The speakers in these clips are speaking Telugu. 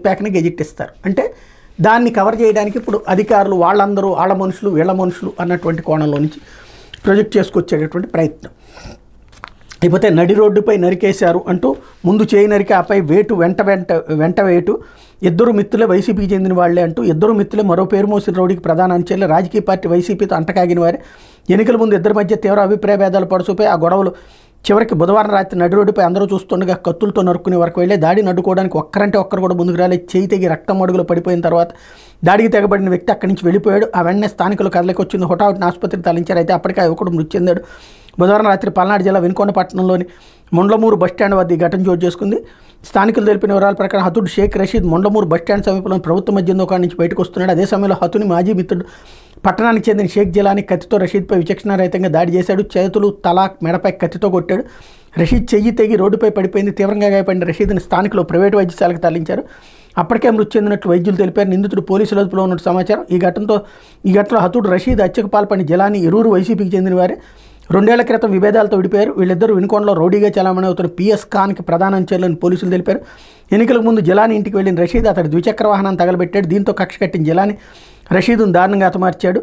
చెప్పాకనే గెజిట్ ఇస్తారు. అంటే దాన్ని కవర్ చేయడానికి ఇప్పుడు అధికారులు వాళ్ళందరూ వాళ్ళ మనుషులు వీళ్ళ మనుషులు అన్నటువంటి కోణంలో నుంచి ప్రొజెక్ట్ చేసుకొచ్చేటటువంటి ప్రయత్నం. అయిపోతే నడి రోడ్డుపై నరికేశారు అంటూ ముందు చేయి నరికి ఆపై వేటు వెంట వేటు ఇద్దరు మిత్రులే వైసీపీకి చెందిన వాళ్లే అంటూ ఇద్దరు మిత్రులే మరో పేరు మోసిన రౌడీకి ప్రధాన అంచెలు రాజకీయ పార్టీ వైసీపీతో అంటకాగిన వారే ఎన్నికల ముందు ఇద్దరి మధ్య తీవ్ర అభిప్రాయ భేదాలు పడుచుపై ఆ గొడవలు చివరికి బుధవారం రాత్రి నడి రోడ్డుపై అందరూ చూస్తుండగా కత్తులతో నరుక్కునే వరకు వెళ్ళే దాడిని అడ్డుకోవడానికి ఒక్కరంటే ఒక్కరు కూడా ముందుకు రాలేదు. చేయి తెగి రక్తం అడుగులు పడిపోయిన తర్వాత దాడికి తెగబడిన వ్యక్తి అక్కడి నుంచి వెళ్ళిపోయాడు. ఆ వెంటనే స్థానికులు కదలికొచ్చింది. హుటాహుటిన ఆసుపత్రికి తరలించారు. అయితే అప్పటికే ఆ యువకుడు మృతి చెందాడు. బుధవారం రాత్రి పల్నాడు జిల్లా వినుకొండపట్నంలోని ముండ్లమూరు బస్టాండ్ వద్ద ఈ ఘటన చోటు చేసుకుంది. స్థానికులు తెలిపిన వివరాల ప్రకారం హతుడు షేక్ రషీద్ ముండ్లమూరు బస్టాండ్ సమీపంలో ప్రభుత్వ మద్యం దుకాణం నుంచి బయటకు వస్తున్నాడు. అదే సమయంలో హతుని మాజీ మిత్రుడు పట్టణానికి చెందిన షేక్ జిలానీ కత్తితో రషీద్పై విచక్షణారహితంగా దాడి చేశాడు. చేతులు తల మెడపై కత్తితో కొట్టాడు. రషీద్ చెయ్యి తెగి రోడ్డుపై పడిపోయింది. తీవ్రంగా గాయపడిన రషీద్ని స్థానికులు ప్రైవేటు వైద్యశాలకు తరలించారు. అప్పటికే మృతి చెందినట్లు వైద్యులు తెలిపారు. నిందితుడు పోలీసుల అదుపులో ఉన్నట్టు సమాచారం. ఈ ఘటనలో హతుడు రషీద్ హత్యకు పాల్పడిన జిలానీ ఇరువురు వైసీపీకి చెందిన వారే. 2 ఏళ్ల క్రితం విభేదాలతో విడిపోయారు. వీళ్ళిద్దరూ వినుకొండలో రౌడీగా చలామణి అవుతున్న పిఎస్ ఖాన్కి ప్రధాన అంచెలని పోలీసులు తెలిపారు. ఎన్నికలకు ముందు జిలానీ ఇంటికి వెళ్లిన రషీద్ అతడి ద్విచక్ర వాహనాన్ని తగలబెట్టాడు. దీంతో కక్ష కట్టిన జిలానీ రషీద్ను దారుణంగా హతమార్చాడు.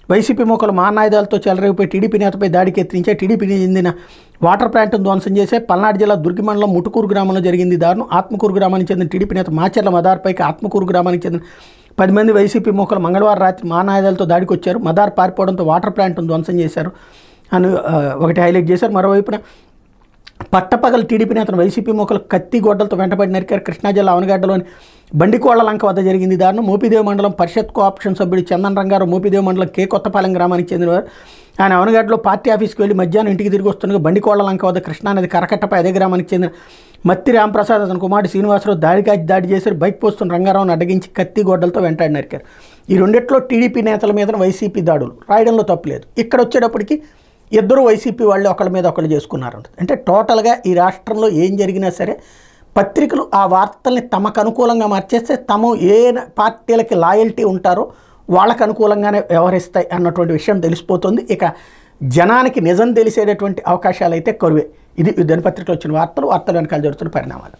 వైసీపీ మోకలు మాన్నాయుధాలతో చెలరేగిపోయి టీడీపీ నేతపై దాడికి ఎత్తించారు. టీడీపీకి చెందిన వాటర్ ప్లాంట్ను ధ్వంసం చేసే పల్నాడు జిల్లా దుర్గి మండలం ముటుకూరు గ్రామంలో జరిగింది దారుణం. ఆత్మకూరు గ్రామానికి చెందిన టీడీపీ నేత మాచర్ల మదార్పైకి ఆత్మకూరు గ్రామానికి చెందిన 10 మంది వైసీపీ మోకలు మంగళవారం రాత్రి మాన్నాయుధాలతో దాడికి వచ్చారు. మదార్ పారిపోవడంతో వాటర్ ప్లాంట్ను ధ్వంసం చేశారు అని ఒకటి హైలైట్ చేశారు. మరోవైపున పట్టపగలు టీడీపీ నేతను వైసీపీ మోకలు కత్తి గొడ్డలతో వెంటబడి నరికారు. కృష్ణా జిల్లా అవనగడ్డలోని బండికోళ్ల లంక వద్ద జరిగింది దారుణం. మోపిదేవి మండలం పరిషత్ కోఆప్షన్ సభ్యుడు చందన్ రంగారావు మోపిదేవి మండలం కే కొత్తపాలెం గ్రామానికి చెందినవారు. ఆయన అవనగడ్డలో పార్టీ ఆఫీస్కి వెళ్ళి మధ్యాహ్నం ఇంటికి తిరిగి వస్తుండగా బండికోళ్ల లంక వద్ద కృష్ణానది కరకట్టపై అదే గ్రామానికి చెందిన మత్తి రాంప్రసాద్ అతని కుమారుడు శ్రీనివాసరావు దాడి చేశారు. బైక్ పోస్తున్న రంగారావును అడ్డగించి కత్తి గొడ్డలతో వెంటాడి నరికారు. ఈ రెండిట్లో టీడీపీ నేతల మీద వైసీపీ దాడులు రాయడంలో తప్పులేదు. ఇక్కడ వచ్చేటప్పటికి ఇద్దరు వైసీపీ వాళ్ళు ఒకళ్ళ మీద ఒకళ్ళు చేసుకున్నారు. అంటే టోటల్గా ఈ రాష్ట్రంలో ఏం జరిగినా సరే పత్రికలు ఆ వార్తల్ని తమకు అనుకూలంగా మార్చేస్తే తాము ఏ పార్టీలకి లాయల్టీ ఉంటారో వాళ్ళకు అనుకూలంగానే వ్యవహరిస్తాయి అన్నటువంటి విషయం తెలిసిపోతుంది. ఇక జనానికి నిజం తెలిసేటటువంటి అవకాశాలు అయితే కరువే. ఇది దినపత్రికలో వచ్చిన వార్తలు వెనకాల జరుగుతున్న పరిణామాలు.